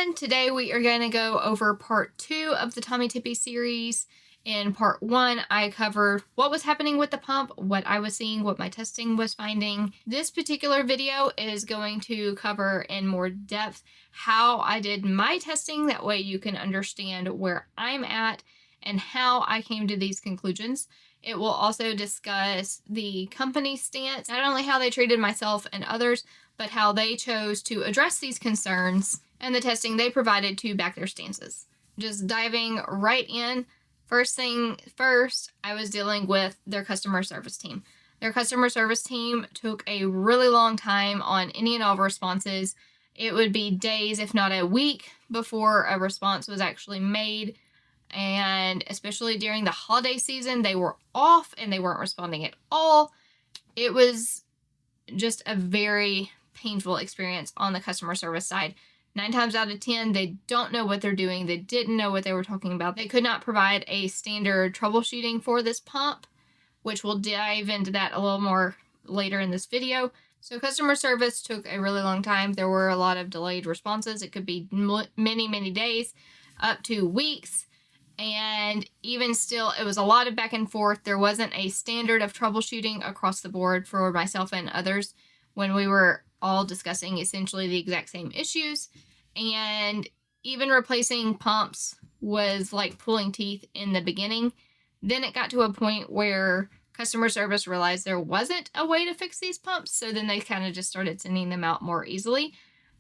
everyone. Today we are going to go over part 2 of the Tommee Tippee series. In part 1, I covered what was happening with the pump, what I was seeing, what my testing was finding. This particular video is going to cover in more depth how I did my testing. That way you can understand where I'm at and how I came to these conclusions. It will also discuss the company stance, not only how they treated myself and others, but how they chose to address these concerns and the testing they provided to back their stances. Just diving right in, first thing first, I was dealing with their customer service team. Their customer service team took a really long time on any and all responses. It would be days, if not a week, before a response was actually made. And especially during the holiday season, they were off and they weren't responding at all. It was just a very painful experience on the customer service side. 9 times out of 10, they don't know what they're doing. They didn't know what they were talking about. They could not provide a standard troubleshooting for this pump, which we'll dive into that a little more later in this video. So customer service took a really long time. There were a lot of delayed responses. It could be many days, up to weeks. And even still, it was a lot of back and forth. There wasn't a standard of troubleshooting across the board for myself and others when we were all discussing essentially the exact same issues. And even replacing pumps was like pulling teeth in the beginning. Then it got to a point where customer service realized there wasn't a way to fix these pumps. So then they kind of just started sending them out more easily.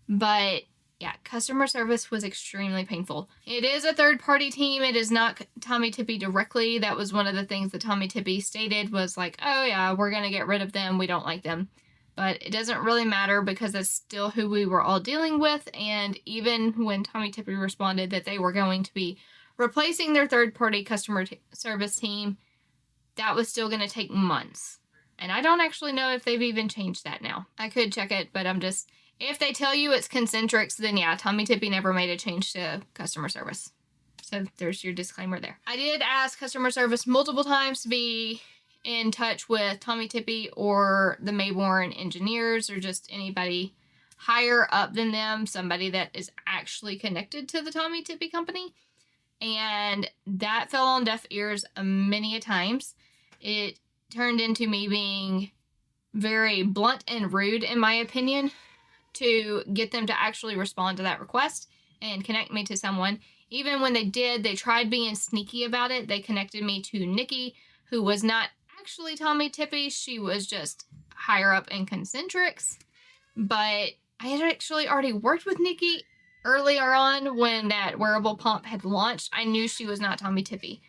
But yeah, customer service was extremely painful. It is a third-party team. It is not Tommee Tippee directly. That was one of the things that Tommee Tippee stated was like, oh yeah, we're going to get rid of them. We don't like them. But it doesn't really matter because that's still who we were all dealing with. And even when Tommee Tippee responded that they were going to be replacing their third-party customer service team, that was still going to take months. And I don't actually know if they've even changed that now. I could check it, but if they tell you it's Concentrics, then yeah, Tommee Tippee never made a change to customer service. So there's your disclaimer there. I did ask customer service multiple times to be in touch with Tommee Tippee or the Mayborn engineers or just anybody higher up than them, somebody that is actually connected to the Tommee Tippee company. And that fell on deaf ears many a times. It turned into me being very blunt and rude, in my opinion, to get them to actually respond to that request and connect me to someone. Even when they did, they tried being sneaky about it. They connected me to Nikki, who was not actually Tommee Tippee. She was just higher up in Concentrics. But I had actually already worked with Nikki earlier on when that wearable pump had launched. I knew she was not Tommee Tippee.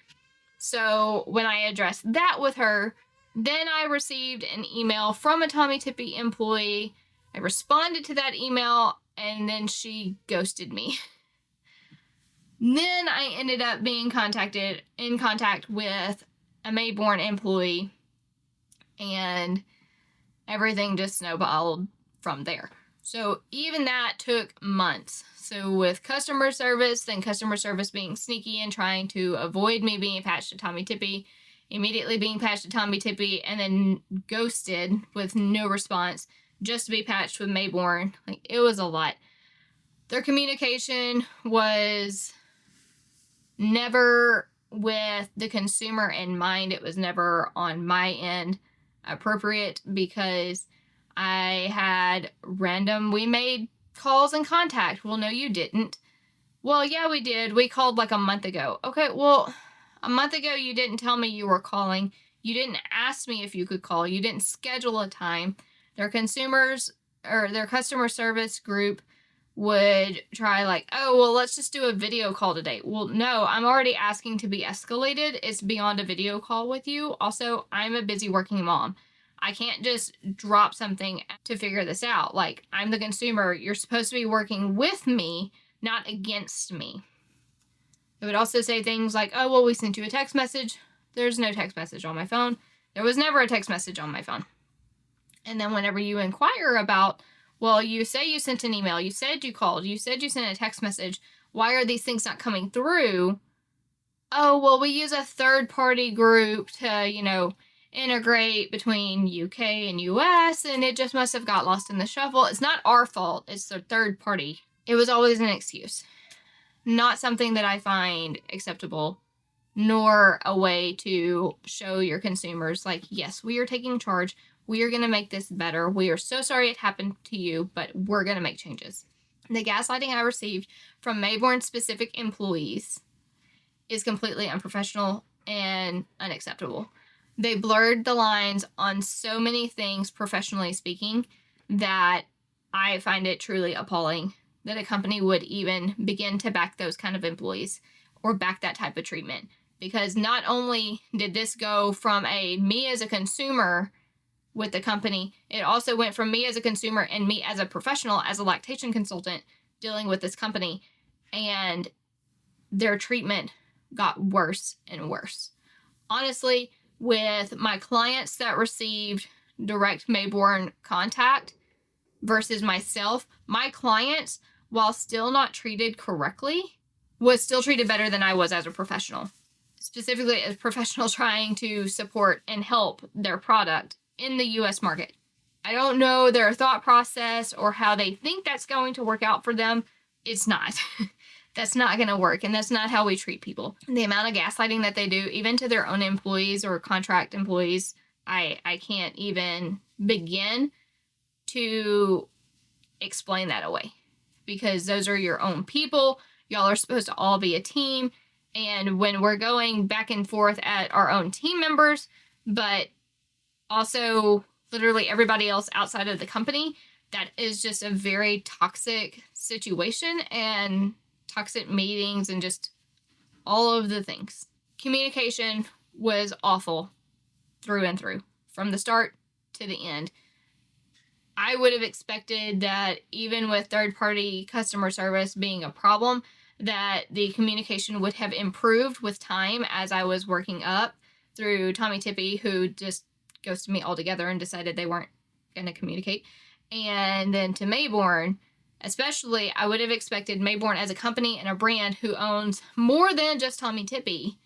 So when I addressed that with her, then I received an email from a Tommee Tippee employee. I responded to that email, and then she ghosted me. Then I ended up being in contact with a Mayborn employee, and everything just snowballed from there. So even that took months. So with customer service, then customer service being sneaky and trying to avoid me being patched to Tommee Tippee, immediately being patched to Tommee Tippee, and then ghosted with no response, just to be patched with Mayborn. Like, it was a lot. Their communication was never with the consumer in mind. It was never on my end appropriate because I had we made calls and contact. Well, no, you didn't. Well, yeah, we did. We called like a month ago. Okay, well, a month ago you didn't tell me you were calling. You didn't ask me if you could call. You didn't schedule a time. Their consumers or their customer service group would try like, oh, well, let's just do a video call today. Well, no, I'm already asking to be escalated. It's beyond a video call with you. Also, I'm a busy working mom. I can't just drop something to figure this out. Like, I'm the consumer. You're supposed to be working with me, not against me. It would also say things like, oh, well, we sent you a text message. There's no text message on my phone. There was never a text message on my phone. And then whenever you inquire about, well, you say you sent an email, you said you called, you said you sent a text message, why are these things not coming through? Oh, well, we use a third-party group to, integrate between UK and US, and it just must have got lost in the shuffle. It's not our fault. It's the third-party it was always an excuse. Not something that I find acceptable, nor a way to show your consumers, like, yes, we are taking charge. We are going to make this better. We are so sorry it happened to you, but we're going to make changes. The gaslighting I received from Mayborn specific employees is completely unprofessional and unacceptable. They blurred the lines on so many things, professionally speaking, that I find it truly appalling that a company would even begin to back those kind of employees or back that type of treatment. Because not only did this go from me as a consumer with the company, it also went from me as a consumer and me as a professional, as a lactation consultant dealing with this company, and their treatment got worse and worse. Honestly, with my clients that received direct Mayborn contact versus myself, my clients, while still not treated correctly, was still treated better than I was as a professional. Specifically as a professional trying to support and help their product in the US market. I don't know their thought process or how they think that's going to work out for them. It's not. That's not going to work, and that's not how we treat people. The amount of gaslighting that they do, even to their own employees or contract employees, I can't even begin to explain that away, because those are your own people. Y'all are supposed to all be a team, and when we're going back and forth at our own team members, but also literally everybody else outside of the company, that is just a very toxic situation and toxic meetings and just all of the things. Communication was awful through and through, from the start to the end. I would have expected that even with third-party customer service being a problem, that the communication would have improved with time as I was working up through Tommee Tippee, who just ghosted me altogether and decided they weren't going to communicate. And then to Mayborn, especially, I would have expected Mayborn as a company and a brand who owns more than just Tommee Tippee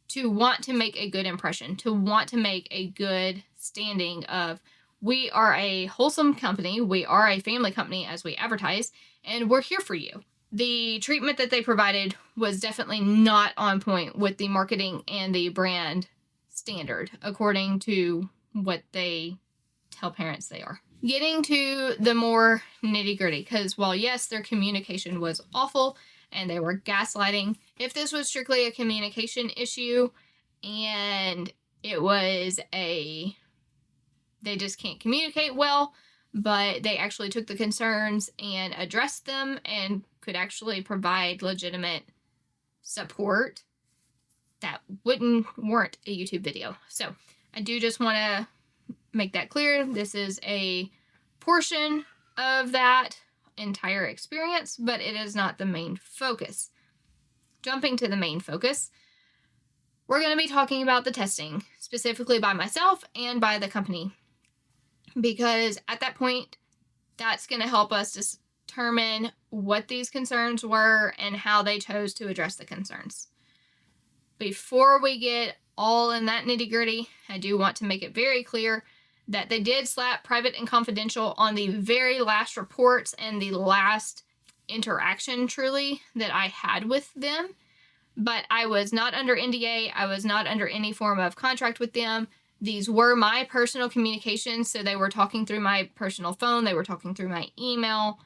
to want to make a good impression, to want to make a good standing of, we are a wholesome company, we are a family company as we advertise, and we're here for you. The treatment that they provided was definitely not on point with the marketing and the brand standard, according to what they tell parents they are. Getting to the more nitty-gritty, because while yes, their communication was awful and they were gaslighting, if this was strictly a communication issue and it was they just can't communicate well, but they actually took the concerns and addressed them and could actually provide legitimate support, that wouldn't warrant a YouTube video. So I do just want to make that clear. This is a portion of that entire experience, but it is not the main focus. Jumping to the main focus, we're going to be talking about the testing, specifically by myself and by the company, because at that point, that's going to help us determine what these concerns were and how they chose to address the concerns. Before we get all in that nitty-gritty, I do want to make it very clear that they did slap private and confidential on the very last reports and the last interaction, truly, that I had with them. But I was not under NDA. I was not under any form of contract with them. These were my personal communications, so they were talking through my personal phone. They were talking through my email.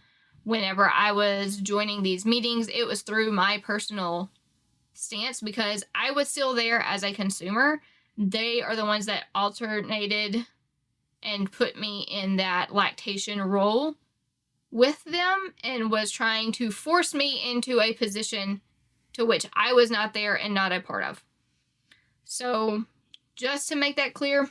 Whenever I was joining these meetings, it was through my personal stance, because I was still there as a consumer. They are the ones that alternated and put me in that lactation role with them and was trying to force me into a position to which I was not there and not a part of. So just to make that clear,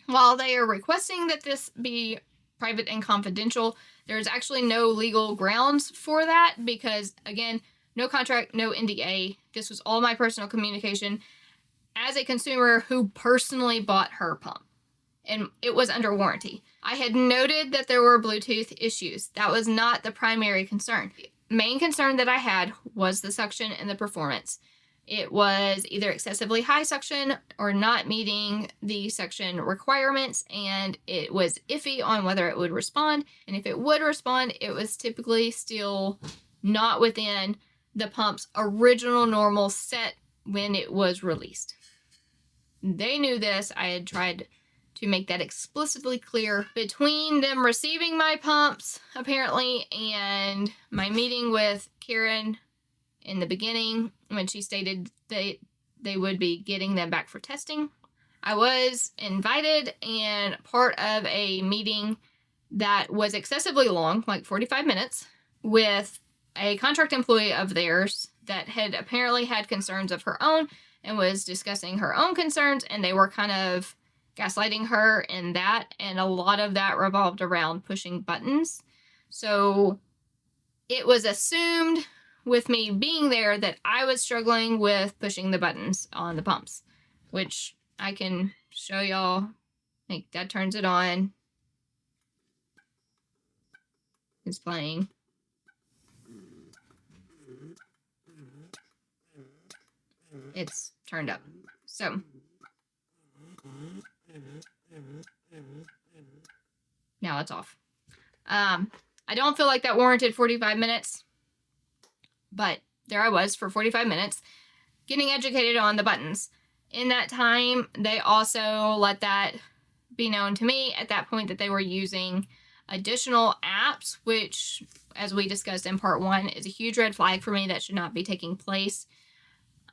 while they are requesting that this be private and confidential, there's actually no legal grounds for that, because again, no contract, no NDA. This was all my personal communication as a consumer who personally bought her pump, and it was under warranty. I had noted that there were Bluetooth issues. That was not the primary concern. Main concern that I had was the suction and the performance. It was either excessively high suction or not meeting the suction requirements, and it was iffy on whether it would respond. And if it would respond, it was typically still not within the pump's original normal set when it was released. They knew this. I had tried to make that explicitly clear between them receiving my pumps, apparently, and my meeting with Karen in the beginning when she stated they would be getting them back for testing. I was invited and part of a meeting that was excessively long, like 45 minutes, with a contract employee of theirs that had apparently had concerns of her own and was discussing her own concerns, and they were kind of gaslighting her in that, and a lot of that revolved around pushing buttons. So it was assumed with me being there that I was struggling with pushing the buttons on the pumps, which I can show y'all. Like, that turns it on. It's playing. It's turned up. So now it's off. I don't feel like that warranted 45 minutes, but there I was for 45 minutes getting educated on the buttons. In that time, they also let that be known to me at that point that they were using additional apps, which, as we discussed in part 1, is a huge red flag for me. That should not be taking place.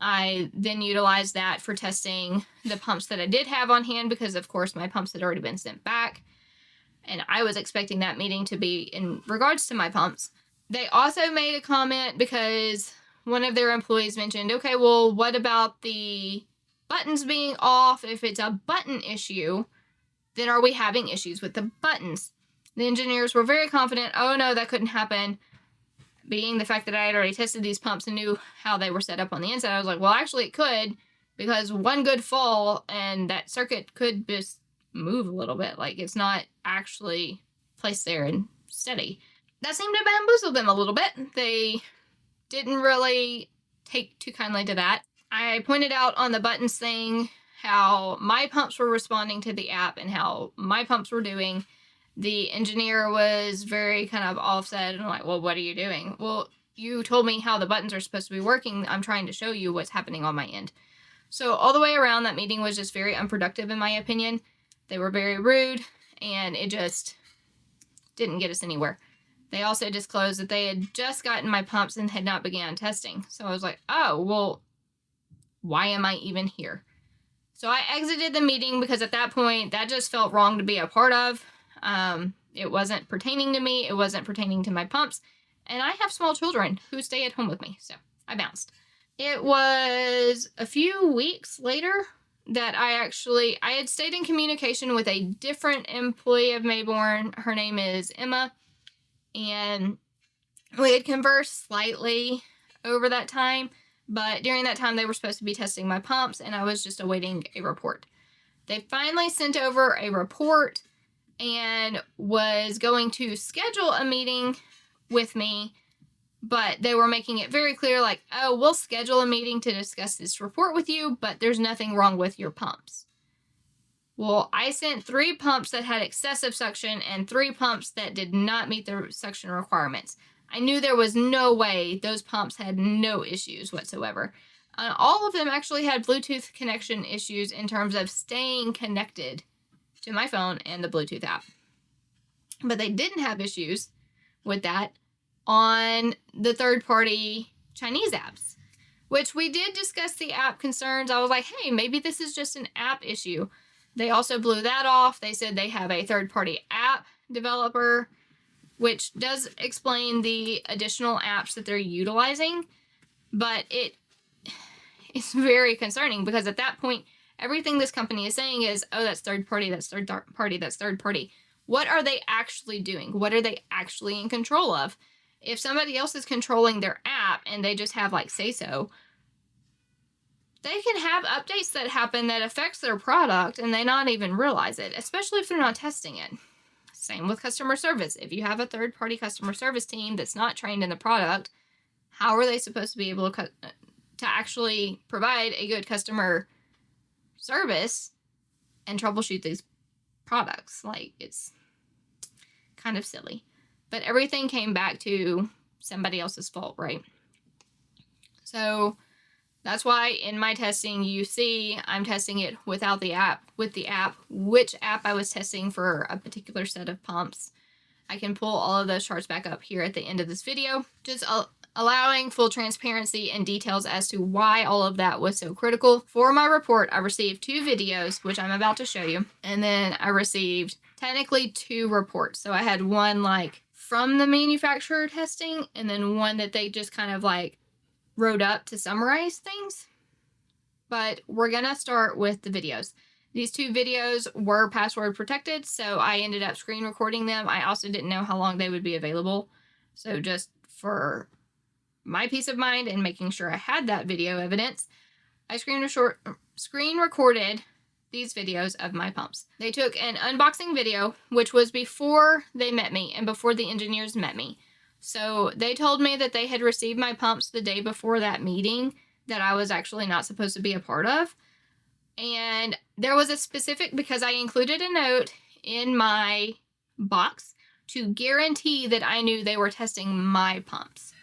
I then utilized that for testing the pumps that I did have on hand because, of course, my pumps had already been sent back. And I was expecting that meeting to be in regards to my pumps. They also made a comment because one of their employees mentioned, okay, well, what about the buttons being off? If it's a button issue, then are we having issues with the buttons? The engineers were very confident, oh no, that couldn't happen. Being the fact that I had already tested these pumps and knew how they were set up on the inside, I was like, well, actually it could, because one good fall and that circuit could just move a little bit. Like, it's not actually placed there and steady. That seemed to bamboozle them a little bit. They didn't really take too kindly to that. I pointed out on the buttons thing how my pumps were responding to the app and how my pumps were doing. The engineer was very kind of offset and like, well, what are you doing? Well, you told me how the buttons are supposed to be working. I'm trying to show you what's happening on my end. So all the way around, that meeting was just very unproductive in my opinion. They were very rude, and it just didn't get us anywhere. They also disclosed that they had just gotten my pumps and had not began testing. So I was like, oh, well, why am I even here? So I exited the meeting because at that point, that just felt wrong to be a part of. It wasn't pertaining to me. It wasn't pertaining to my pumps. And I have small children who stay at home with me. So I bounced. It was a few weeks later that I had stayed in communication with a different employee of Mayborn. Her name is Emma. And we had conversed slightly over that time. But during that time, they were supposed to be testing my pumps, and I was just awaiting a report. They finally sent over a report and was going to schedule a meeting with me, but they were making it very clear, like, oh, we'll schedule a meeting to discuss this report with you, but there's nothing wrong with your pumps. Well, I sent 3 pumps that had excessive suction and 3 pumps that did not meet the suction requirements. I knew there was no way those pumps had no issues whatsoever. All of them actually had Bluetooth connection issues in terms of staying connected to my phone and the Bluetooth app. But they didn't have issues with that on the third-party Chinese apps, which we did discuss the app concerns. I was like, hey, maybe this is just an app issue. They also blew that off. They said they have a third-party app developer, which does explain the additional apps that they're utilizing, but it's very concerning because at that point, everything this company is saying is, oh, that's third party, that's third party, that's third party. What are they actually doing? What are they actually in control of? If somebody else is controlling their app and they just have like say so, they can have updates that happen that affects their product and they not even realize it, especially if they're not testing it. Same with customer service. If you have a third-party customer service team that's not trained in the product, how are they supposed to be able to to actually provide a good customer service and troubleshoot these products. Like, it's kind of silly. But everything came back to somebody else's fault, right? So that's why in my testing, you see I'm testing it without the app, with the app, which app I was testing for a particular set of pumps. I can pull all of those charts back up here at the end of this video, just allowing full transparency and details as to why all of that was so critical. For my report, I received 2 videos, which I'm about to show you, and then I received technically 2 reports. So I had one like from the manufacturer testing, and then one that they just kind of like wrote up to summarize things. But we're gonna start with the videos. These 2 videos were password protected, so I ended up screen recording them. I also didn't know how long they would be available. So just for my peace of mind and making sure I had that video evidence, I screen recorded these videos of my pumps. They took an unboxing video, which was before they met me and before the engineers met me. So they told me that they had received my pumps the day before that meeting that I was actually not supposed to be a part of. And there was a specific, because I included a note in my box to guarantee that I knew they were testing my pumps.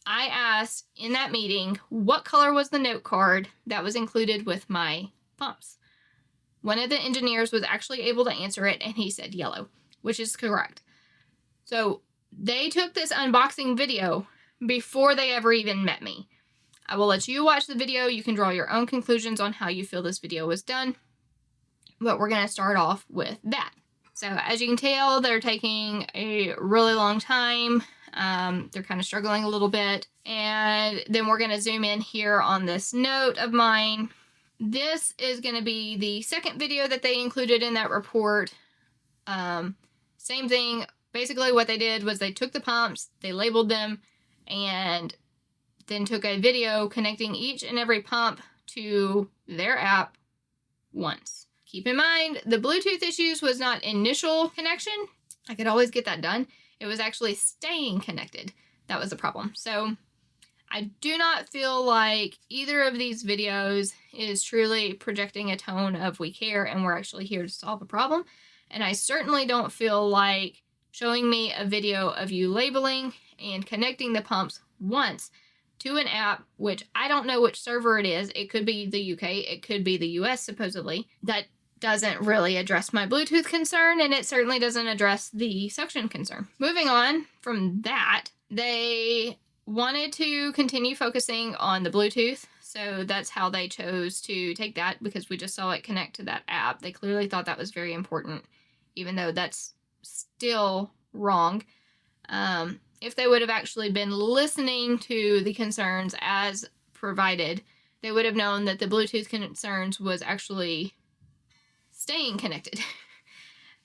I asked in that meeting what color was the note card that was included with my pumps. One of the engineers was actually able to answer it, and he said yellow, which is correct. So they took this unboxing video before they ever even met me. I will let you watch the video. You can draw your own conclusions on how you feel this video was done. But we're going to start off with that. So as you can tell, they're taking a really long time. They're kind of struggling a little bit. And then we're going to zoom in here on this note of mine. This is going to be the second video that they included in that report. Same thing. Basically what they did was they took the pumps, they labeled them, and then took a video connecting each and every pump to their app once. Keep in mind, the Bluetooth issues was not initial connection. I could always get that done. It was actually staying connected. That was the problem. So I do not feel like either of these videos is truly projecting a tone of we care and we're actually here to solve a problem. And I certainly don't feel like showing me a video of you labeling and connecting the pumps once to an app, which I don't know which server it is. It could be the UK, it could be the US supposedly. That doesn't really address my Bluetooth concern, and it certainly doesn't address the suction concern. Moving on from that, they wanted to continue focusing on the Bluetooth, so that's how they chose to take that, because we just saw it connect to that app. They clearly thought that was very important, even though that's still wrong. If they would have actually been listening to the concerns as provided, they would have known that the Bluetooth concerns was actually staying connected.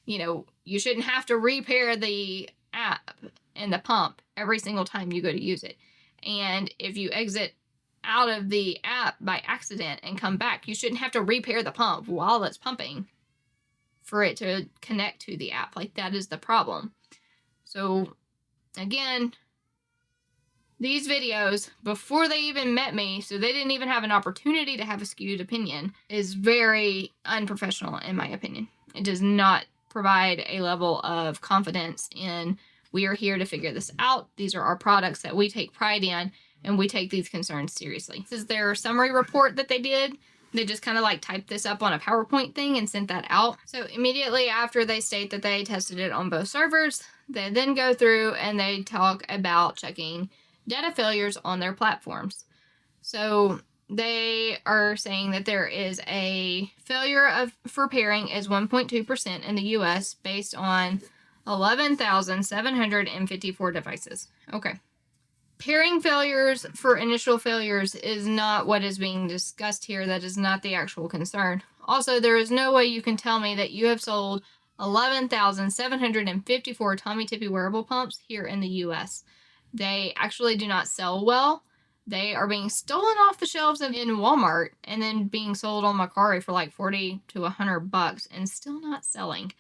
You know, you shouldn't have to repair the app and the pump every single time you go to use it. And if you exit out of the app by accident and come back, you shouldn't have to repair the pump while it's pumping for it to connect to the app. Like, that is the problem. So again, these videos, before they even met me, so they didn't even have an opportunity to have a skewed opinion, is very unprofessional in my opinion. It does not provide a level of confidence in, we are here to figure this out. These are our products that we take pride in, and we take these concerns seriously. This is their summary report that they did. They just kind of like typed this up on a PowerPoint thing and sent that out. So immediately after they state that they tested it on both servers, they then go through and they talk about checking data failures on their platforms. So they are saying that there is a failure for pairing is 1.2% in the US based on 11,754 devices. Okay. Pairing failures for initial failures is not what is being discussed here. That is not the actual concern. Also, there is no way you can tell me that you have sold 11,754 Tommee Tippee wearable pumps here in the US. They actually do not sell well. They are being stolen off the shelves in Walmart and then being sold on Mercari for like $40 to $100 and still not selling.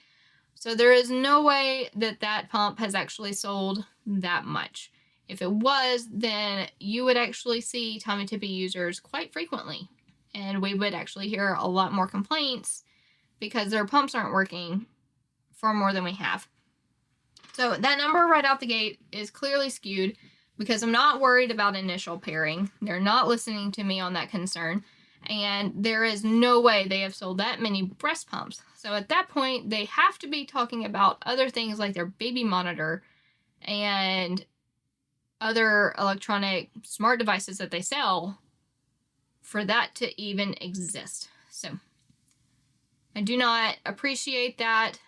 So there is no way that that pump has actually sold that much. If it was, then you would actually see Tommee Tippee users quite frequently. And we would actually hear a lot more complaints because their pumps aren't working far more than we have. So that number right out the gate is clearly skewed because I'm not worried about initial pairing. They're not listening to me on that concern. And there is no way they have sold that many breast pumps. So at that point, they have to be talking about other things like their baby monitor and other electronic smart devices that they sell for that to even exist. So I do not appreciate that.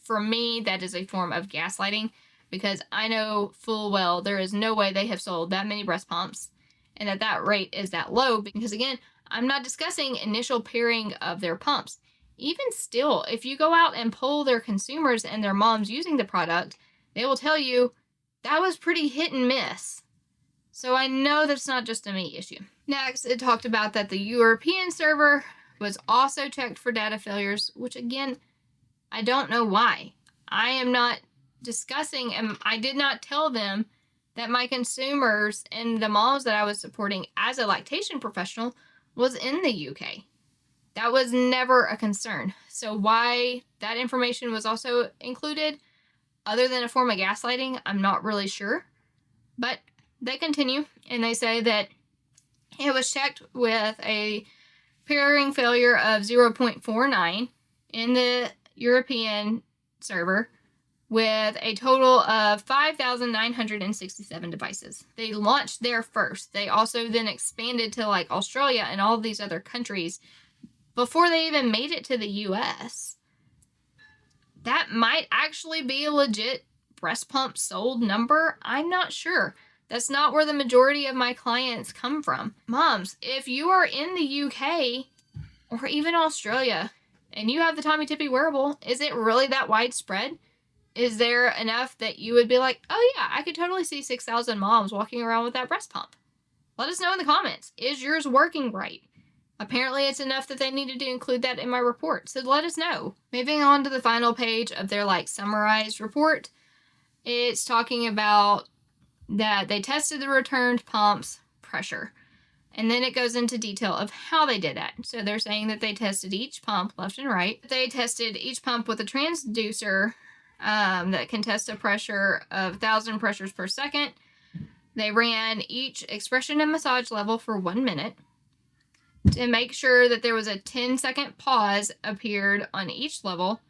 For me, that is a form of gaslighting because I know full well there is no way they have sold that many breast pumps and that rate is that low because, again, I'm not discussing initial pairing of their pumps. Even still, if you go out and poll their consumers and their moms using the product, they will tell you that was pretty hit and miss. So I know that's not just a me issue. Next, it talked about that the European server was also checked for data failures, which, again, I don't know why. I am not discussing, and I did not tell them that my consumers and the moms that I was supporting as a lactation professional was in the UK. That was never a concern. So why that information was also included, other than a form of gaslighting, I'm not really sure. But they continue, and they say that it was checked with a pairing failure of 0.49 in the European server with a total of 5,967 devices. They launched there first. They also then expanded to like Australia and all of these other countries before they even made it to the US. That might actually be a legit breast pump sold number. I'm not sure. That's not where the majority of my clients come from. Moms, if you are in the UK or even Australia and you have the Tommee Tippee Wearable, is it really that widespread? Is there enough that you would be like, oh yeah, I could totally see 6,000 moms walking around with that breast pump? Let us know in the comments. Is yours working right? Apparently it's enough that they needed to include that in my report, so let us know. Moving on to the final page of their summarized report, it's talking about that they tested the returned pump's pressure. And then it goes into detail of how they did that. So they're saying that they tested each pump left and right. They tested each pump with a transducer that can test a pressure of 1,000 pressures per second. They ran each expression and massage level for 1 minute to make sure that there was a 10-second pause appeared on each level.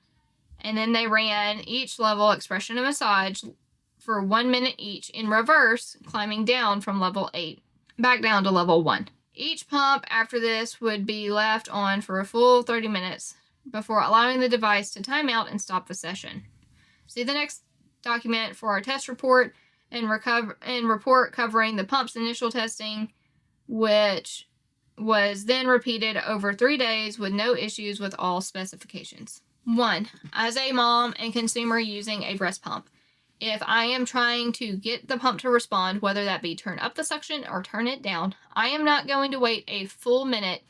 And then they ran each level expression and massage for 1 minute each in reverse, climbing down from level 8 back down to level 1. Each pump after this would be left on for a full 30 minutes before allowing the device to time out and stop the session. See the next document for our test report and report covering the pump's initial testing, which was then repeated over 3 days with no issues with all specifications. 1. As a mom and consumer using a breast pump, if I am trying to get the pump to respond, whether that be turn up the suction or turn it down, I am not going to wait a full minute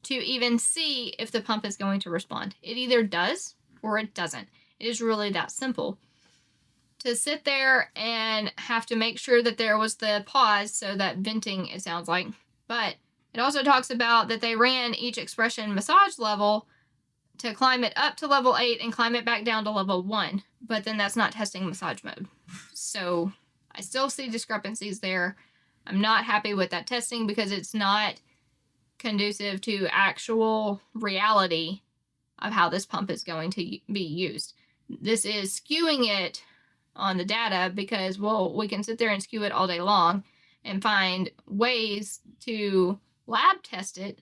to even see if the pump is going to respond. It either does or it doesn't. It is really that simple. To sit there and have to make sure that there was the pause, so that venting, it sounds like. But it also talks about that they ran each expression massage level to climb it up to level 8 and climb it back down to level 1. But then that's not testing massage mode. So I still see discrepancies there. I'm not happy with that testing because it's not conducive to actual reality of how this pump is going to be used. This is skewing it on the data because, well, we can sit there and skew it all day long and find ways to lab test it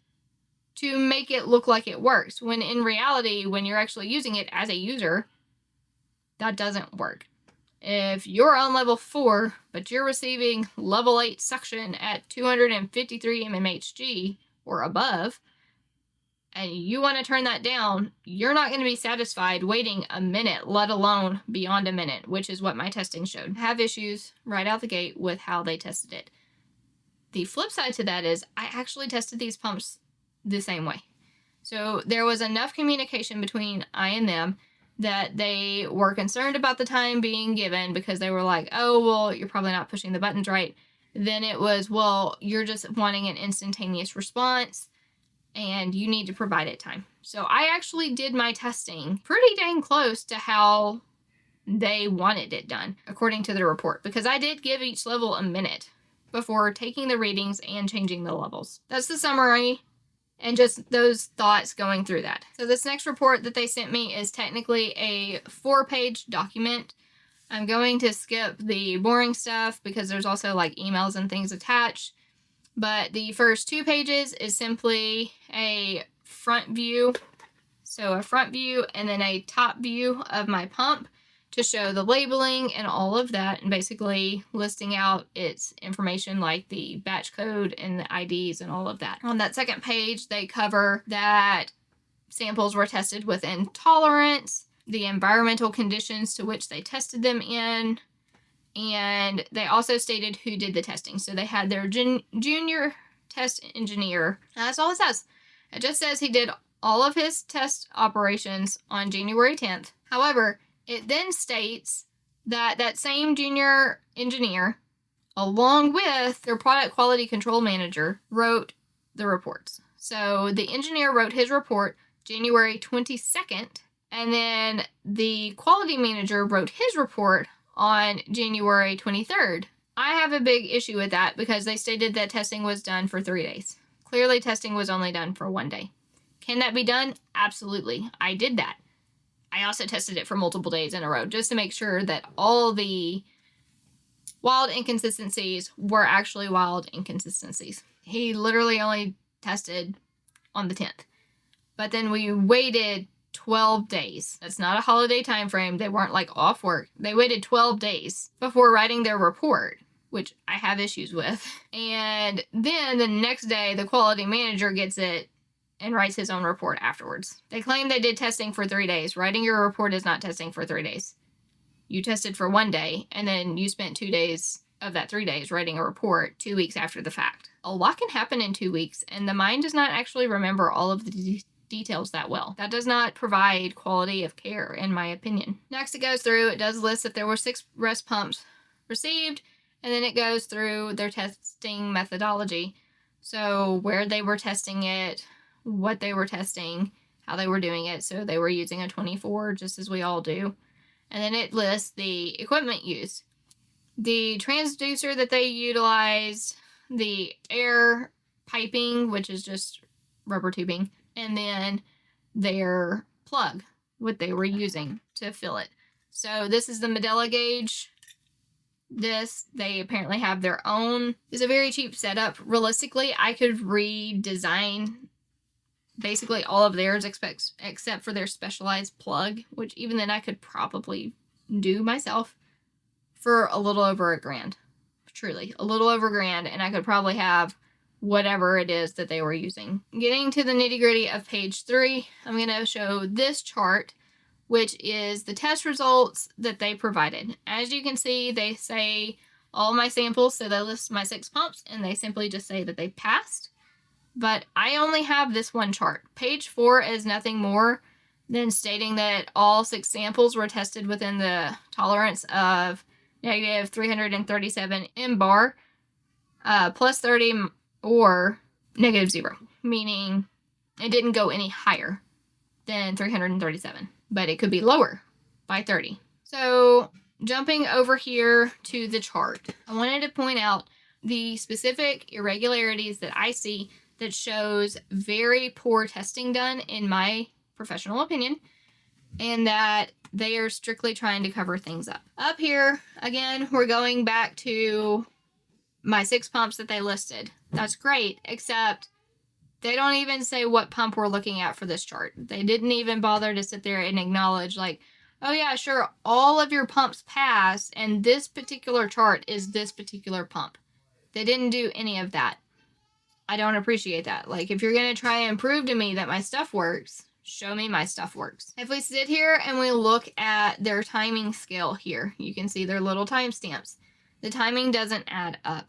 to make it look like it works, when in reality, when you're actually using it as a user, that doesn't work. If you're on level 4, but you're receiving level 8 suction at 253 mmHg or above, and you want to turn that down, you're not going to be satisfied waiting a minute, let alone beyond a minute, which is what my testing showed. Have issues right out the gate with how they tested it. The flip side to that is I actually tested these pumps the same way. So there was enough communication between I and them that they were concerned about the time being given because they were like, oh, well, you're probably not pushing the buttons right. Then it was, well, you're just wanting an instantaneous response and you need to provide it time. So I actually did my testing pretty dang close to how they wanted it done, according to the report, because I did give each level a minute before taking the readings and changing the levels. That's the summary and just those thoughts going through that. So this next report that they sent me is technically a 4-page document. I'm going to skip the boring stuff because there's also like emails and things attached. But the first 2 pages is simply a front view. So a front view and then a top view of my pump to show the labeling and all of that, and basically listing out its information like the batch code and the IDs and all of that. On that second page, they cover that samples were tested within tolerance, the environmental conditions to which they tested them in, and they also stated who did the testing. So they had their junior test engineer. And that's all it says. It just says he did all of his test operations on January 10th. However, it then states that that same junior engineer, along with their product quality control manager, wrote the reports. So the engineer wrote his report January 22nd, and then the quality manager wrote his report on January 23rd. I have a big issue with that because they stated that testing was done for 3 days. Clearly, testing was only done for 1 day. Can that be done? Absolutely. I did that. I also tested it for multiple days in a row just to make sure that all the wild inconsistencies were actually wild inconsistencies. He literally only tested on the 10th. But then we waited 12 days. That's not a holiday time frame. They weren't like off work. They waited 12 days before writing their report, which I have issues with. And then the next day, the quality manager gets it and writes his own report afterwards. They claim they did testing for 3 days. Writing your report is not testing for 3 days. You tested for 1 day, and then you spent 2 days of that 3 days writing a report 2 weeks after the fact. A lot can happen in 2 weeks, and the mind does not actually remember all of the details that well. That does not provide quality of care, in my opinion. Next, it goes through, it does list that there were 6 rest pumps received, and then it goes through their testing methodology. So where they were testing it, what they were testing, how they were doing it. So they were using a 24, just as we all do. And then it lists the equipment used. The transducer that they utilized, the air piping, which is just rubber tubing, and then their plug, what they were using to fill it. So this is the Medela gauge. This, they apparently have their own. It's a very cheap setup. Realistically, I could redesign basically all of theirs except for their specialized plug, which even then I could probably do myself for a little over $1,000. Truly, a little over $1,000, and I could probably have whatever it is that they were using. Getting to the nitty-gritty of page 3, I'm going to show this chart, which is the test results that they provided. As you can see, they say all my samples, so they list my 6 pumps, and they simply just say that they passed. But I only have this one chart. Page 4 is nothing more than stating that all 6 samples were tested within the tolerance of negative 337 mbar, plus 30 or negative 0, meaning it didn't go any higher than 337, but it could be lower by 30. So jumping over here to the chart, I wanted to point out the specific irregularities that I see that shows very poor testing done, in my professional opinion, and that they are strictly trying to cover things up. Up here, again, we're going back to my 6 pumps that they listed. That's great, except they don't even say what pump we're looking at for this chart. They didn't even bother to sit there and acknowledge, like, oh yeah, sure, all of your pumps passed, and this particular chart is this particular pump. They didn't do any of that. I don't appreciate that. Like, if you're going to try and prove to me that my stuff works, show me my stuff works. If we sit here and we look at their timing scale here, you can see their little timestamps. The timing doesn't add up.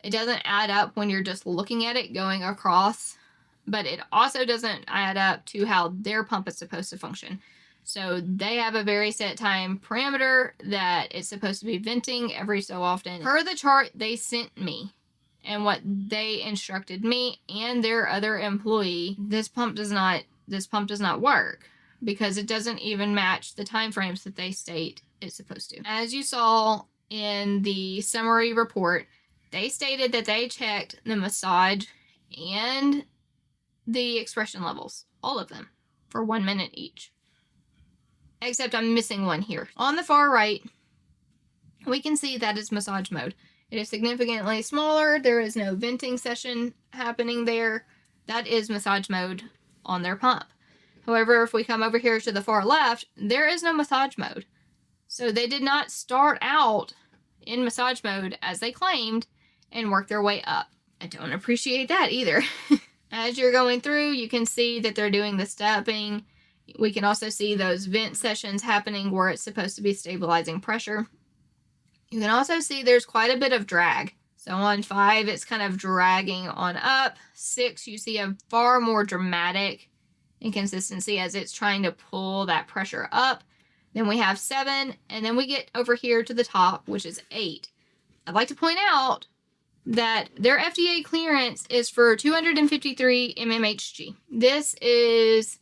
It doesn't add up when you're just looking at it going across, but it also doesn't add up to how their pump is supposed to function. So they have a very set time parameter that it's supposed to be venting every so often. Per the chart they sent me and what they instructed me and their other employee, this pump does not work because it doesn't even match the time frames that they state it's supposed to. As you saw in the summary report, they stated that they checked the massage and the expression levels, all of them, for 1 minute each. Except I'm missing one here. On the far right, we can see that is massage mode. It is significantly smaller. There is no venting session happening there. That is massage mode on their pump. However, if we come over here to the far left, there is no massage mode. So they did not start out in massage mode as they claimed and work their way up. I don't appreciate that either. As you're going through, you can see that they're doing the stepping. We can also see those vent sessions happening where it's supposed to be stabilizing pressure. You can also see there's quite a bit of drag. So on 5, it's kind of dragging on up. 6, you see a far more dramatic inconsistency as it's trying to pull that pressure up. Then we have 7, and then we get over here to the top, which is 8. I'd like to point out that their FDA clearance is for 253 mmHg. This is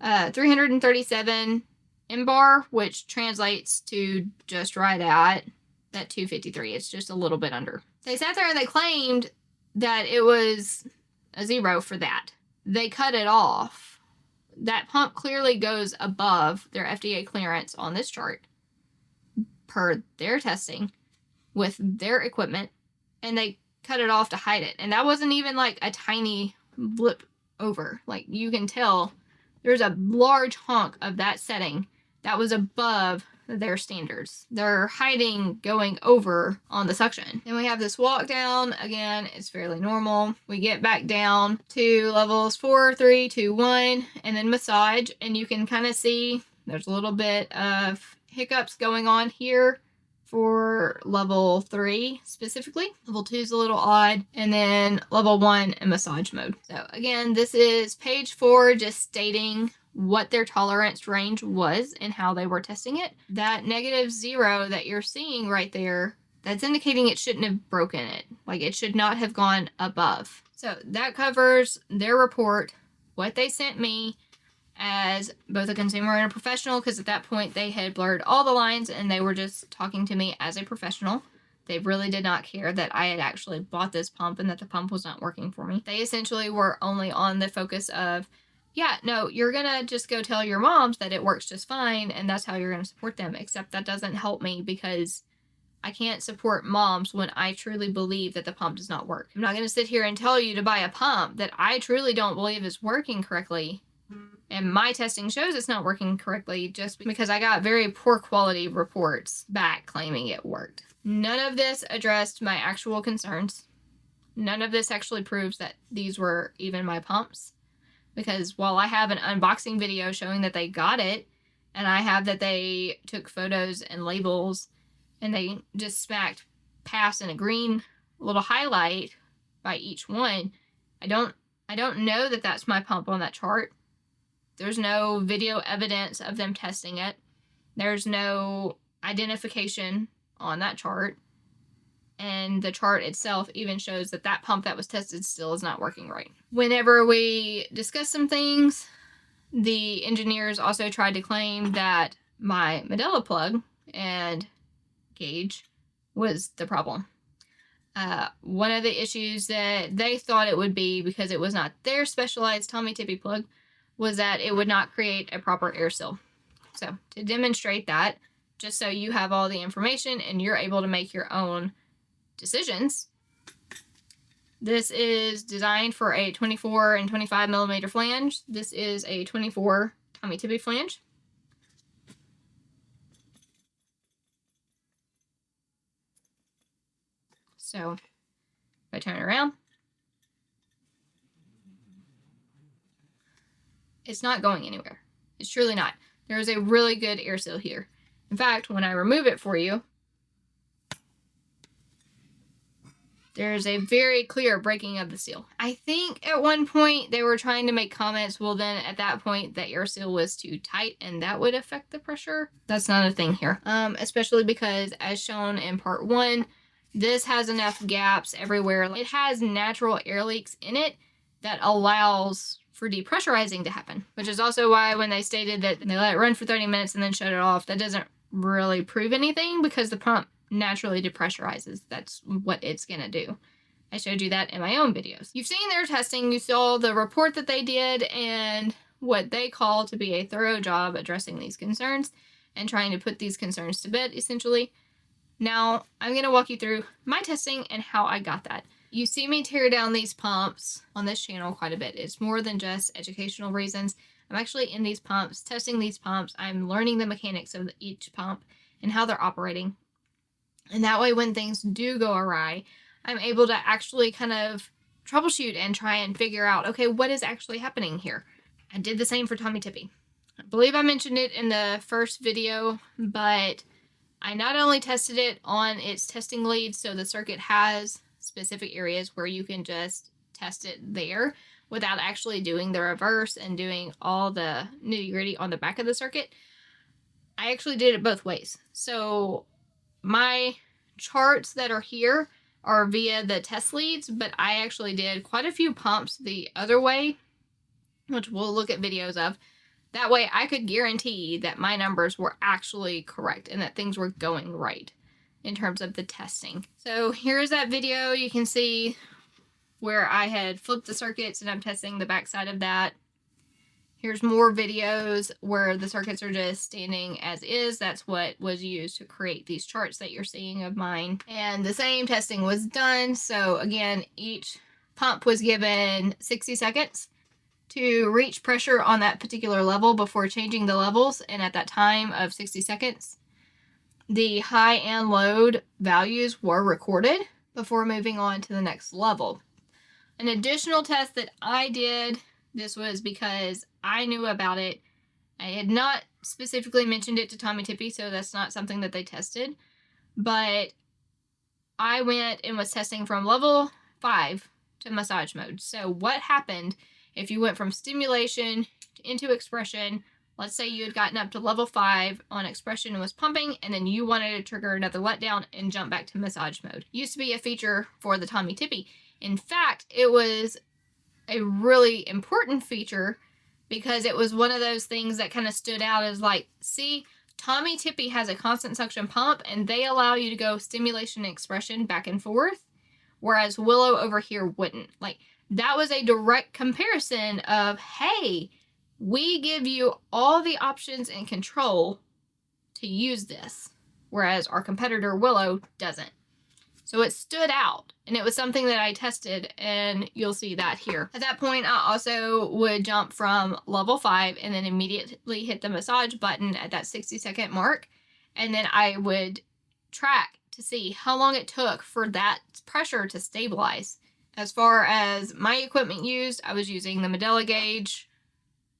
337 MBAR, which translates to just right at that 253. It's just a little bit under. They sat there and they claimed that it was a 0 for that. They cut it off. That pump clearly goes above their FDA clearance on this chart per their testing with their equipment, and they cut it off to hide it. And that wasn't even like a tiny blip over. Like, you can tell there's a large hunk of that setting that was above their standards. They're hiding going over on the suction. Then we have this walk down. Again, it's fairly normal. We get back down to levels 4, 3, 2, 1, and then massage. And you can kind of see there's a little bit of hiccups going on here for level 3 specifically. Level 2 is a little odd. And then level 1 in massage mode. So again, this is page 4, just stating what their tolerance range was and how they were testing it. That -0 that you're seeing right there, that's indicating it shouldn't have broken it. Like, it should not have gone above. So that covers their report, what they sent me as both a consumer and a professional, because at that point they had blurred all the lines and they were just talking to me as a professional. They really did not care that I had actually bought this pump and that the pump was not working for me. They essentially were only on the focus of, yeah, no, you're gonna just go tell your moms that it works just fine and that's how you're gonna support them. Except that doesn't help me because I can't support moms when I truly believe that the pump does not work. I'm not gonna sit here and tell you to buy a pump that I truly don't believe is working correctly. And my testing shows it's not working correctly just because I got very poor quality reports back claiming it worked. None of this addressed my actual concerns. None of this actually proves that these were even my pumps. Because while I have an unboxing video showing that they got it, and I have that they took photos and labels, and they just smacked pass in a green little highlight by each one, I don't know that that's my pump on that chart. There's no video evidence of them testing it. There's no identification on that chart. And the chart itself even shows that that pump that was tested still is not working right. Whenever we discuss some things, the engineers also tried to claim that my Medela plug and gauge was the problem. One of the issues that they thought it would be, because it was not their specialized Tommee Tippee plug, was that it would not create a proper air seal. So to demonstrate that, just so you have all the information and you're able to make your own decisions, this is designed for a 24 and 25 millimeter flange. This is a 24 Tommee Tippee flange. So if I turn it around, it's not going anywhere. It's truly not. There is a really good air seal here. In fact, when I remove it for you, there's a very clear breaking of the seal. I think at one point they were trying to make comments, well then at that point the air seal was too tight and that would affect the pressure. That's not a thing here. Especially because as shown in part 1, this has enough gaps everywhere. It has natural air leaks in it that allows for depressurizing to happen, which is also why when they stated that they let it run for 30 minutes and then shut it off, that doesn't really prove anything because the pump naturally depressurizes. That's what it's gonna do. I showed you that in my own videos. You've seen their testing, you saw the report that they did and what they call to be a thorough job addressing these concerns and trying to put these concerns to bed, essentially. Now, I'm gonna walk you through my testing and how I got that. You see me tear down these pumps on this channel quite a bit. It's more than just educational reasons. I'm actually in these pumps, testing these pumps. I'm learning the mechanics of each pump and how they're operating. And that way, when things do go awry, I'm able to actually kind of troubleshoot and try and figure out, okay, what is actually happening here? I did the same for Tommee Tippee. I believe I mentioned it in the first video, but I not only tested it on its testing lead, so the circuit has specific areas where you can just test it there without actually doing the reverse and doing all the nitty-gritty on the back of the circuit. I actually did it both ways. So my charts that are here are via the test leads, but I actually did quite a few pumps the other way, which we'll look at videos of. That way I could guarantee that my numbers were actually correct and that things were going right in terms of the testing. So here's that video. You can see where I had flipped the circuits and I'm testing the backside of that. Here's more videos where the circuits are just standing as is. That's what was used to create these charts that you're seeing of mine. And the same testing was done. So again, each pump was given 60 seconds to reach pressure on that particular level before changing the levels. And at that time of 60 seconds, the high and load values were recorded before moving on to the next level. An additional test that I did, this was because I knew about it. I had not specifically mentioned it to Tommee Tippee, so that's not something that they tested. But I went and was testing from level 5 to massage mode. So what happened if you went from stimulation into expression? Let's say you had gotten up to level 5 on expression and was pumping, and then you wanted to trigger another letdown and jump back to massage mode. Used to be a feature for the Tommee Tippee. In fact, it was a really important feature because it was one of those things that kind of stood out as like, see, Tommee Tippee has a constant suction pump and they allow you to go stimulation and expression back and forth, whereas Willow over here wouldn't. Like, that was a direct comparison of, hey, we give you all the options and control to use this, whereas our competitor Willow doesn't. So it stood out, and it was something that I tested, and you'll see that here. At that point, I also would jump from level 5 and then immediately hit the massage button at that 60-second mark, and then I would track to see how long it took for that pressure to stabilize. As far as my equipment used, I was using the Medela gauge.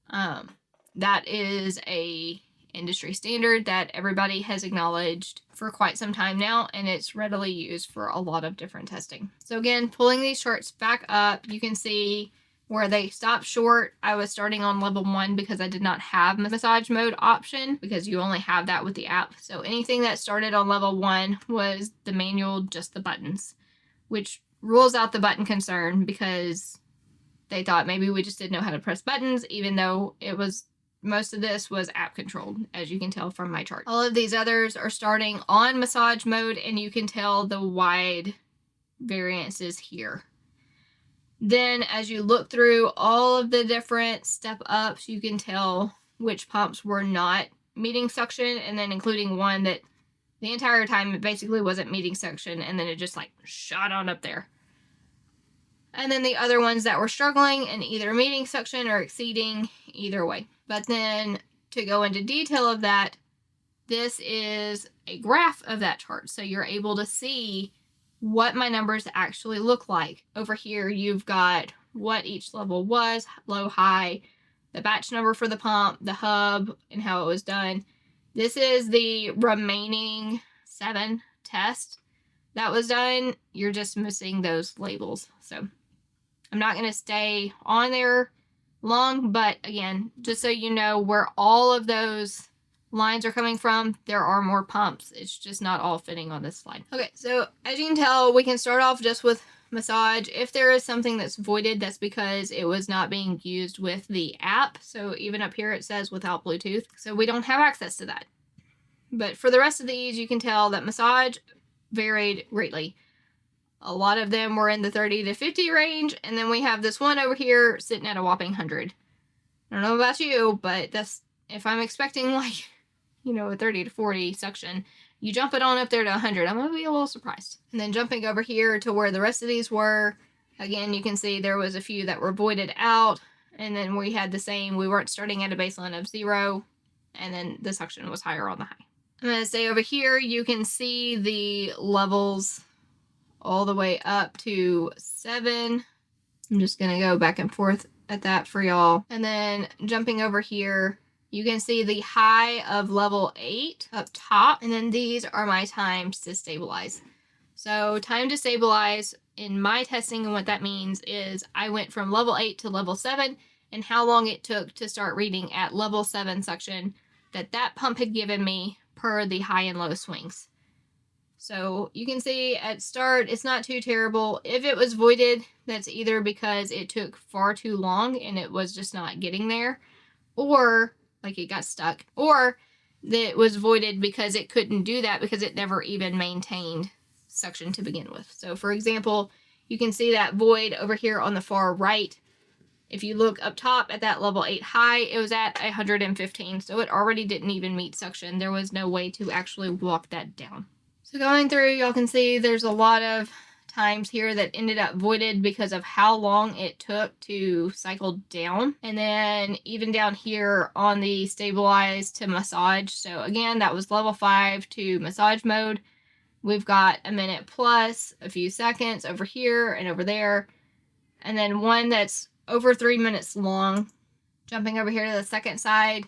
That is a industry standard that everybody has acknowledged for quite some time now, and it's readily used for a lot of different testing. So again, pulling these charts back up, you can see where they stopped short. I was starting on level 1 because I did not have massage mode option, because you only have that with the app. So anything that started on level 1 was the manual, just the buttons, which rules out the button concern because they thought maybe we just didn't know how to press buttons, even though it was, most of this was app controlled, as you can tell from my chart. All of these others are starting on massage mode, and you can tell the wide variances here. Then as you look through all of the different step ups, you can tell which pumps were not meeting suction, and then including one that the entire time it basically wasn't meeting suction, and then it just like shot on up there. And then the other ones that were struggling and either meeting suction or exceeding, either way. But then to go into detail of that, this is a graph of that chart. So you're able to see what my numbers actually look like. Over here, you've got what each level was, low, high, the batch number for the pump, the hub, and how it was done. This is the remaining 7 tests. that was done, you're just missing those labels. So I'm not going to stay on there long, but again, just so you know where all of those lines are coming from, there are more pumps. It's just not all fitting on this slide. Okay, so as you can tell, we can start off just with massage. If there is something that's voided, that's because it was not being used with the app. So even up here it says without Bluetooth, so we don't have access to that. But for the rest of these, you can tell that massage varied greatly. A lot of them were in the 30 to 50 range, and then we have this one over here sitting at a whopping 100. I don't know about you, but that's, if I'm expecting like, you know, a 30 to 40 suction, you jump it on up there to 100, I'm gonna be a little surprised. And then jumping over here to where the rest of these were, again, you can see there was a few that were voided out, and then we had the same, we weren't starting at a baseline of 0, and then the suction was higher on the high. I'm gonna say over here, you can see the levels all the way up to 7. I'm just gonna go back and forth at that for y'all. And then jumping over here, you can see the high of level 8 up top, and then these are my times to stabilize. So time to stabilize in my testing, and what that means is I went from level 8 to level 7, and how long it took to start reading at level 7 suction that pump had given me per the high and low swings. So you can see at start, it's not too terrible. If it was voided, that's either because it took far too long and it was just not getting there, or like it got stuck, or that it was voided because it couldn't do that because it never even maintained suction to begin with. So for example, you can see that void over here on the far right. If you look up top at that level 8 high, it was at 115, so it already didn't even meet suction. There was no way to actually walk that down. So going through, y'all can see there's a lot of times here that ended up voided because of how long it took to cycle down. And then even down here on the stabilize to massage. So again, that was level 5 to massage mode. We've got a minute plus, a few seconds over here and over there. And then one that's over 3 minutes long. Jumping over here to the second side,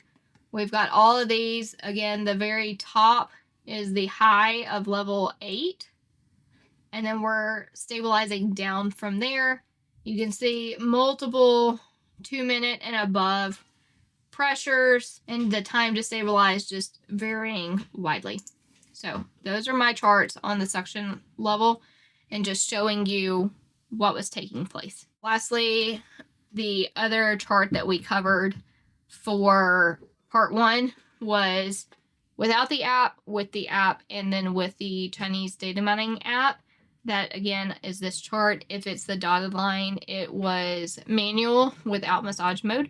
we've got all of these. Again, the very top is the high of level 8. And then we're stabilizing down from there. You can see multiple 2 minute and above pressures, and the time to stabilize just varying widely. So those are my charts on the suction level and just showing you what was taking place. Lastly, the other chart that we covered for part 1 was without the app, with the app, and then with the Chinese data mining app. That again is this chart. If it's the dotted line, it was manual without massage mode.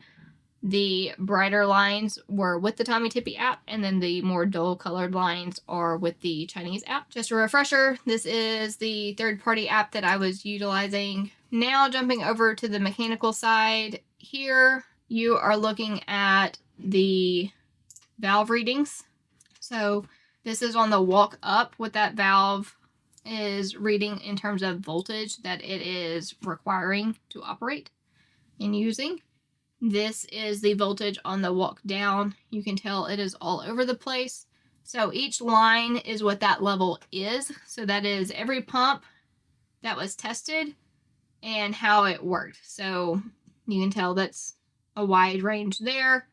The brighter lines were with the Tommee Tippee app, and then the more dull colored lines are with the Chinese app. Just a refresher, this is the third-party app that I was utilizing. Now jumping over to the mechanical side, here you are looking at the valve readings. So this is on the walk up, what that valve is reading in terms of voltage that it is requiring to operate and using. This is the voltage on the walk down. You can tell it is all over the place. So each line is what that level is. So that is every pump that was tested and how it worked. So you can tell that's a wide range there.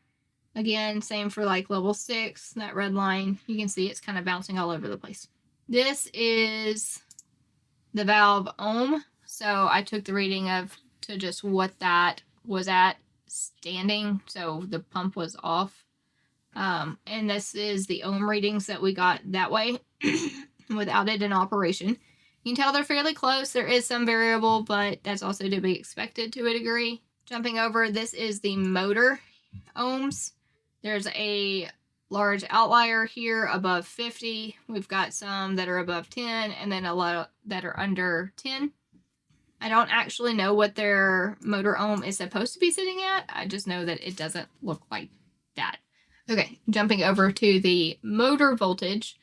Again, same for like level 6, that red line. You can see it's kind of bouncing all over the place. This is the valve ohm. So I took the reading of to just what that was at standing. So the pump was off. And this is the ohm readings that we got that way without it in operation. You can tell they're fairly close. There is some variable, but that's also to be expected to a degree. Jumping over, this is the motor ohms. There's a large outlier here above 50. We've got some that are above 10, and then a lot that are under 10. I don't actually know what their motor ohm is supposed to be sitting at. I just know that it doesn't look like that. Okay, jumping over to the motor voltage,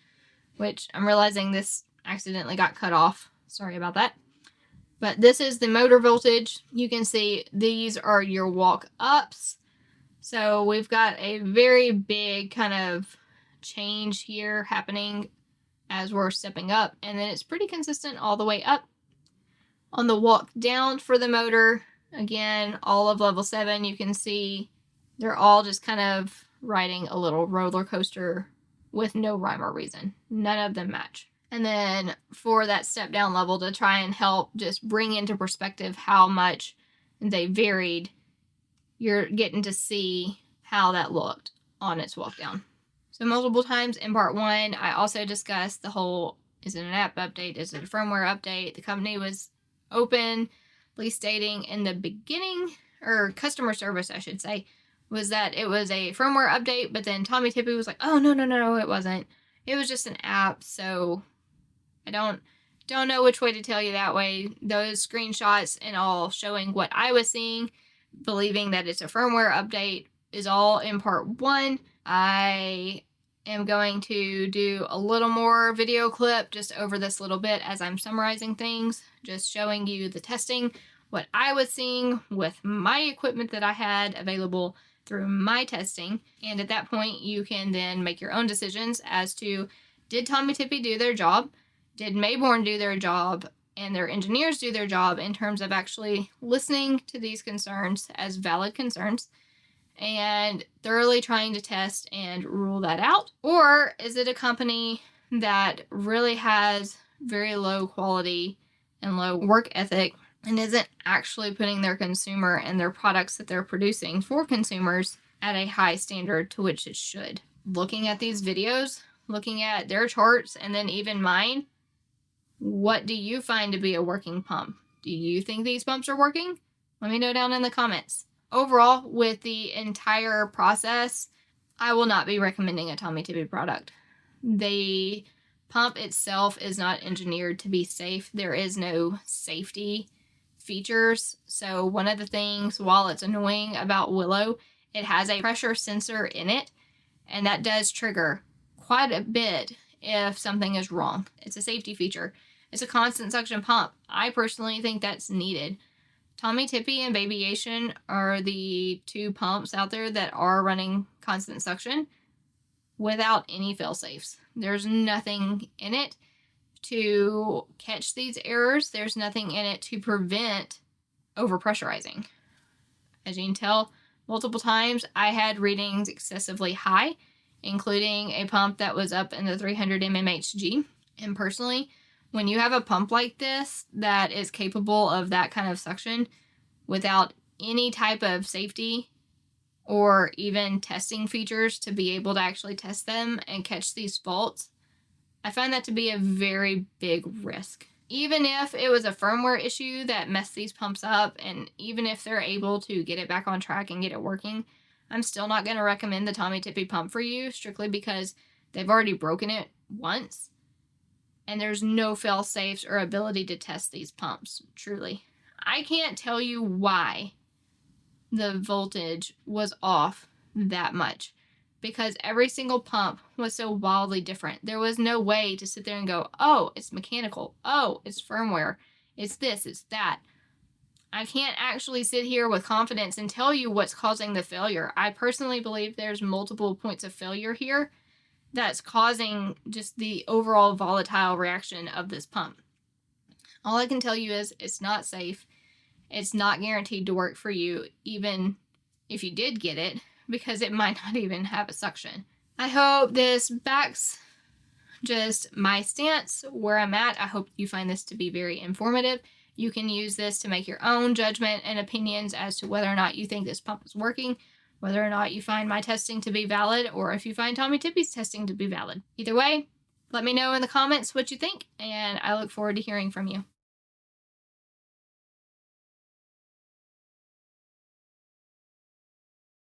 which I'm realizing this accidentally got cut off. Sorry about that. But this is the motor voltage. You can see these are your walk ups. So we've got a very big kind of change here happening as we're stepping up, and then it's pretty consistent all the way up. On the walk down for the motor, again, all of level 7, you can see they're all just kind of riding a little roller coaster with no rhyme or reason. None of them match. And then for that step down level, to try and help just bring into perspective how much they varied, you're getting to see how that looked on its walk down. So multiple times in part 1, I also discussed the whole, is it an app update? Is it a firmware update? The company was openly stating in the beginning, or customer service, I should say, was that it was a firmware update, but then Tommee Tippee was like, oh, no, it wasn't. It was just an app, so I don't know which way to tell you that way. Those screenshots and all showing what I was seeing, believing that it's a firmware update, is all in part 1. I am going to do a little more video clip just over this little bit as I'm summarizing things, just showing you the testing, what I was seeing with my equipment that I had available through my testing. And at that point, you can then make your own decisions as to, did Tommee Tippee do their job? Did Mayborn do their job? And their engineers do their job in terms of actually listening to these concerns as valid concerns and thoroughly trying to test and rule that out? Or is it a company that really has very low quality and low work ethic and isn't actually putting their consumer and their products that they're producing for consumers at a high standard to which it should? Looking at these videos, looking at their charts, and then even mine, what do you find to be a working pump? Do you think these pumps are working? Let me know down in the comments. Overall, with the entire process, I will not be recommending a Tommee Tippee product. The pump itself is not engineered to be safe. There is no safety features. So one of the things, while it's annoying about Willow, it has a pressure sensor in it, and that does trigger quite a bit if something is wrong. It's a safety feature. It's a constant suction pump. I personally think that's needed. Tommee Tippee and Babyation are the 2 pumps out there that are running constant suction without any fail-safes. There's nothing in it to catch these errors. There's nothing in it to prevent overpressurizing. As you can tell, multiple times I had readings excessively high, including a pump that was up in the 300 mmHg. And personally, when you have a pump like this that is capable of that kind of suction without any type of safety or even testing features to be able to actually test them and catch these faults, I find that to be a very big risk. Even if it was a firmware issue that messed these pumps up, and even if they're able to get it back on track and get it working, I'm still not going to recommend the Tommee Tippee pump for you, strictly because they've already broken it once, and there's no fail-safes or ability to test these pumps, truly. I can't tell you why the voltage was off that much, because every single pump was so wildly different. There was no way to sit there and go, oh, it's mechanical, oh, it's firmware, it's this, it's that. I can't actually sit here with confidence and tell you what's causing the failure. I personally believe there's multiple points of failure here that's causing just the overall volatile reaction of this pump. All I can tell you is it's not safe. It's not guaranteed to work for you, even if you did get it, because it might not even have a suction. I hope this backs just my stance where I'm at. I hope you find this to be very informative. You can use this to make your own judgment and opinions as to whether or not you think this pump is working, whether or not you find my testing to be valid, or if you find Tommee Tippee's testing to be valid. Either way, let me know in the comments what you think, and I look forward to hearing from you.